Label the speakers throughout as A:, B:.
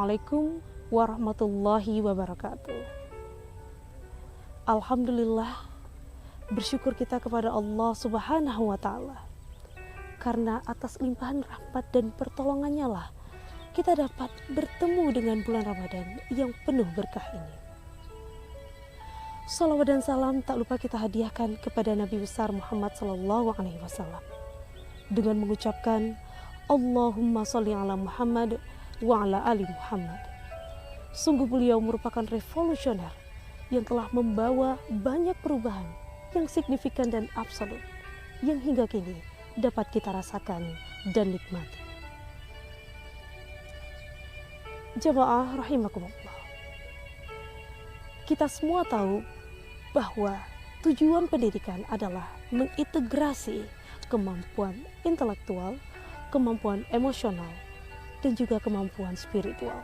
A: Assalamualaikum warahmatullahi wabarakatuh. Alhamdulillah, bersyukur kita kepada Allah Subhanahu wa Ta'ala, karena atas limpahan rahmat dan pertolongannya lah kita dapat bertemu dengan bulan Ramadan yang penuh berkah ini. Salawat dan salam tak lupa kita hadiahkan kepada Nabi besar Muhammad SAW dengan mengucapkan Allahumma sholli ala Muhammad wa ala ali Muhammad. Sungguh beliau merupakan revolusioner yang telah membawa banyak perubahan yang signifikan dan absolut yang hingga kini dapat kita rasakan dan nikmati. Jamaah rahimakumullah, kita semua tahu bahwa tujuan pendidikan adalah mengintegrasi kemampuan intelektual, kemampuan emosional, dan juga kemampuan spiritual.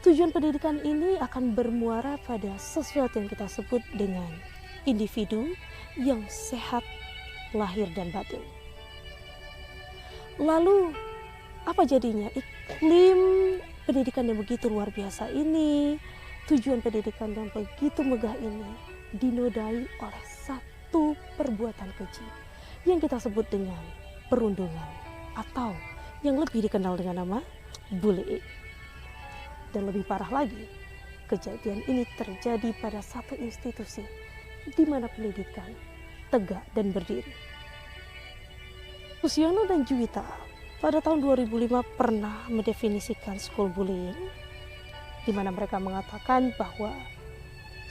A: Tujuan pendidikan ini akan bermuara pada sesuatu yang kita sebut dengan individu yang sehat lahir dan batin. Lalu apa jadinya iklim pendidikan yang begitu luar biasa ini, tujuan pendidikan yang begitu megah ini dinodai oleh satu perbuatan keji yang kita sebut dengan perundungan atau yang lebih dikenal dengan nama bullying. Dan lebih parah lagi, kejadian ini terjadi pada satu institusi di mana pendidikan tegak dan berdiri. Susiono dan Juwita pada tahun 2005 pernah mendefinisikan school bullying, di mana mereka mengatakan bahwa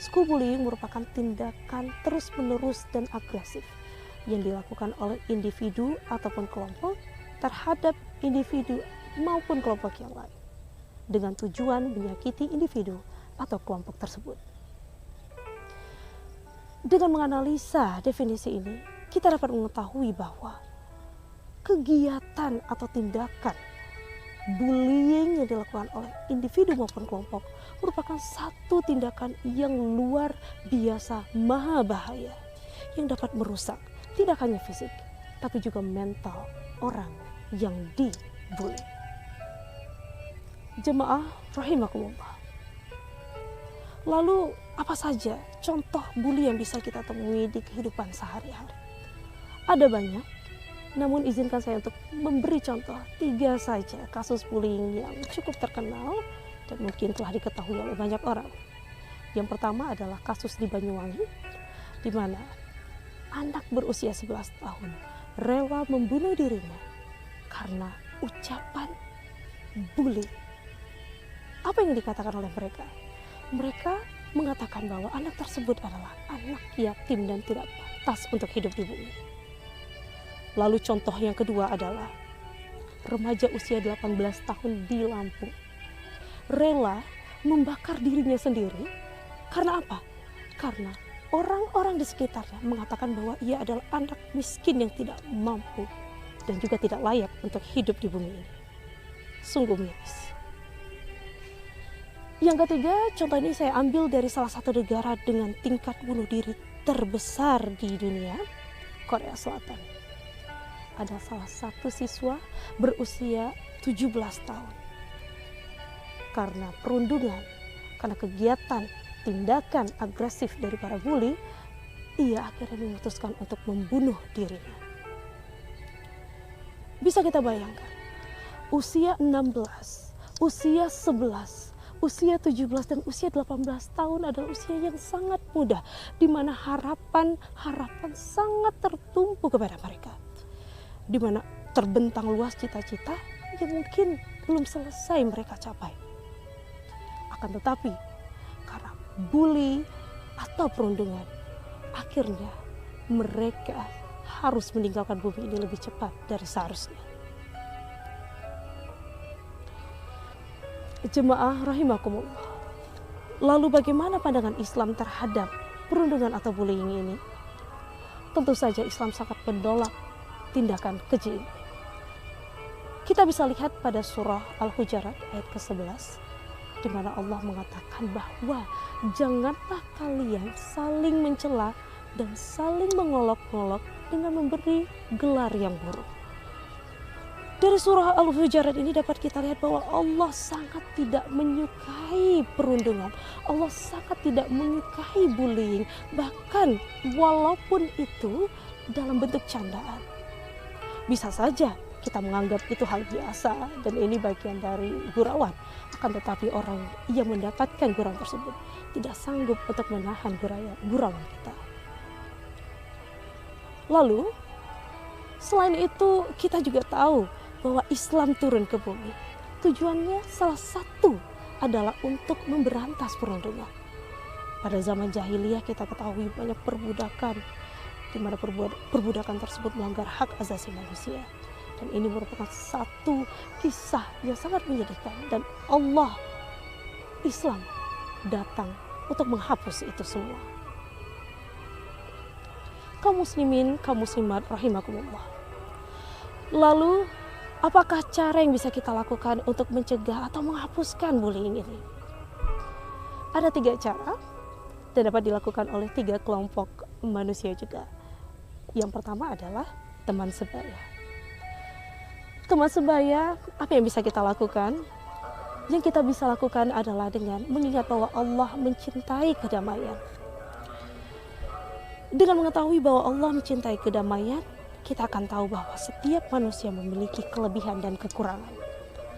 A: school bullying merupakan tindakan terus-menerus dan agresif yang dilakukan oleh individu ataupun kelompok terhadap individu maupun kelompok yang lain dengan tujuan menyakiti individu atau kelompok tersebut. Dengan menganalisa definisi ini, kita dapat mengetahui bahwa kegiatan atau tindakan bullying yang dilakukan oleh individu maupun kelompok merupakan satu tindakan yang luar biasa maha bahaya yang dapat merusak tidak hanya fisik tapi juga mental orang yang dibully. Jemaah rahimakumullah. Lalu apa saja contoh bully yang bisa kita temui di kehidupan sehari-hari? Ada banyak, namun izinkan saya untuk memberi contoh 3 saja kasus bullying yang cukup terkenal dan mungkin telah diketahui oleh banyak orang. Yang pertama adalah kasus di Banyuwangi, di mana anak berusia 11 tahun rela membunuh dirinya karena ucapan bully. Apa yang dikatakan oleh mereka? Mereka mengatakan bahwa anak tersebut adalah anak yatim dan tidak pantas untuk hidup di bumi. Lalu contoh yang kedua adalah remaja usia 18 tahun di Lampung rela membakar dirinya sendiri. Karena apa? Karena orang-orang di sekitarnya mengatakan bahwa ia adalah anak miskin yang tidak mampu dan juga tidak layak untuk hidup di bumi ini. Sungguh miris. Yang ketiga, contoh ini saya ambil dari salah satu negara dengan tingkat bunuh diri terbesar di dunia, Korea Selatan. Ada salah satu siswa berusia 17 tahun. Karena perundungan, karena kegiatan tindakan agresif dari para bully, ia akhirnya memutuskan untuk membunuh dirinya. Bisa kita bayangkan, usia 16, usia 11, usia 17 dan usia 18 tahun adalah usia yang sangat muda, di mana harapan sangat tertumpu kepada mereka, di mana terbentang luas cita-cita yang mungkin belum selesai mereka capai. Akan tetapi karena bully atau perundungan, akhirnya mereka harus meninggalkan bumi ini lebih cepat dari seharusnya. Jemaah rahimakumullah. Lalu bagaimana pandangan Islam terhadap perundungan atau bullying ini? Tentu saja Islam sangat menolak tindakan keji ini. Kita bisa lihat pada surah Al-Hujurat ayat ke-11, di mana Allah mengatakan bahwa janganlah kalian saling mencela dan saling mengolok-olok dengan memberi gelar yang buruk. Dari surah Al-Hujurat ini dapat kita lihat bahwa Allah sangat tidak menyukai perundungan. Allah sangat tidak menyukai bullying. Bahkan walaupun itu dalam bentuk candaan. Bisa saja kita menganggap itu hal biasa dan ini bagian dari gurauan. Akan tetapi orang yang mendapatkan gurauan tersebut tidak sanggup untuk menahan gurauan kita. Lalu, selain itu kita juga tahu bahwa Islam turun ke bumi. Tujuannya salah satu adalah untuk memberantas perundungan. Pada zaman jahiliyah kita ketahui banyak perbudakan, di mana perbudakan tersebut melanggar hak asasi manusia. Dan ini merupakan satu kisah yang sangat menyedihkan. Dan Allah, Islam datang untuk menghapus itu semua. Kaum muslimin, kaum muslimat rahimakumullah. Lalu, apakah cara yang bisa kita lakukan untuk mencegah atau menghapuskan bullying ini? Ada 3 cara dan dapat dilakukan oleh 3 kelompok manusia juga. Yang pertama adalah teman sebaya. Teman sebaya, apa yang bisa kita lakukan? Yang kita bisa lakukan adalah dengan mengingat bahwa Allah mencintai kedamaian. Dengan mengetahui bahwa Allah mencintai kedamaian, kita akan tahu bahwa setiap manusia memiliki kelebihan dan kekurangan.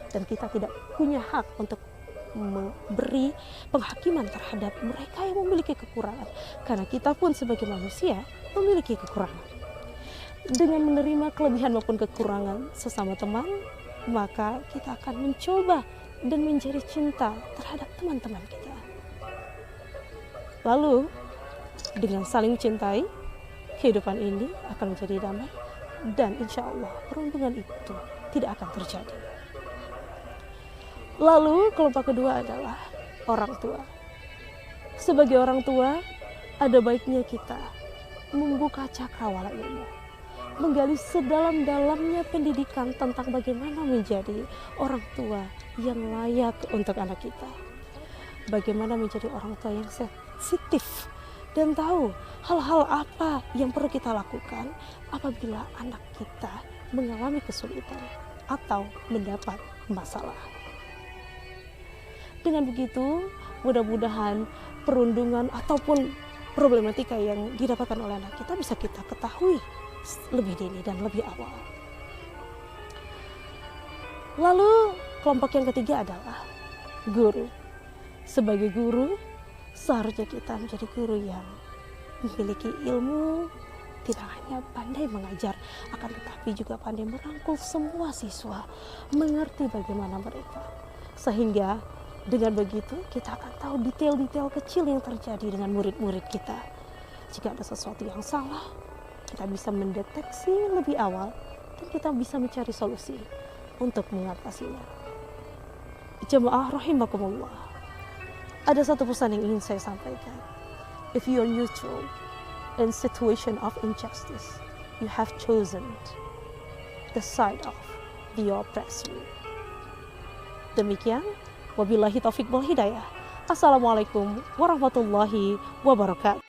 A: Dan kita tidak punya hak untuk memberi penghakiman terhadap mereka yang memiliki kekurangan. Karena kita pun sebagai manusia memiliki kekurangan. Dengan menerima kelebihan maupun kekurangan sesama teman, maka kita akan mencoba dan menjadi cinta terhadap teman-teman kita. Lalu, dengan saling mencintai, kehidupan ini akan menjadi damai dan insya Allah perundungan itu tidak akan terjadi. Lalu kelompok kedua adalah orang tua. Sebagai orang tua, ada baiknya kita membuka cakrawala ilmu, menggali sedalam-dalamnya pendidikan tentang bagaimana menjadi orang tua yang layak untuk anak kita. Bagaimana menjadi orang tua yang sensitif dan tahu hal-hal apa yang perlu kita lakukan apabila anak kita mengalami kesulitan atau mendapat masalah. Dengan begitu, mudah-mudahan perundungan ataupun problematika yang didapatkan oleh anak kita bisa kita ketahui lebih dini dan lebih awal. Lalu kelompok yang ketiga adalah guru. Sebagai guru, seharusnya kita menjadi guru yang memiliki ilmu, tidak hanya pandai mengajar, akan tetapi juga pandai merangkul semua siswa, mengerti bagaimana mereka. Sehingga dengan begitu kita akan tahu detail-detail kecil yang terjadi dengan murid-murid kita. Jika ada sesuatu yang salah, kita bisa mendeteksi lebih awal dan kita bisa mencari solusi untuk mengatasinya. Jemaah rahimakumullah. Ada satu pesan yang ingin saya sampaikan. If you are neutral in situation of injustice, you have chosen the side of the oppressor. Demikian, wabillahi taufiq wal hidayah. Assalamualaikum warahmatullahi wabarakatuh.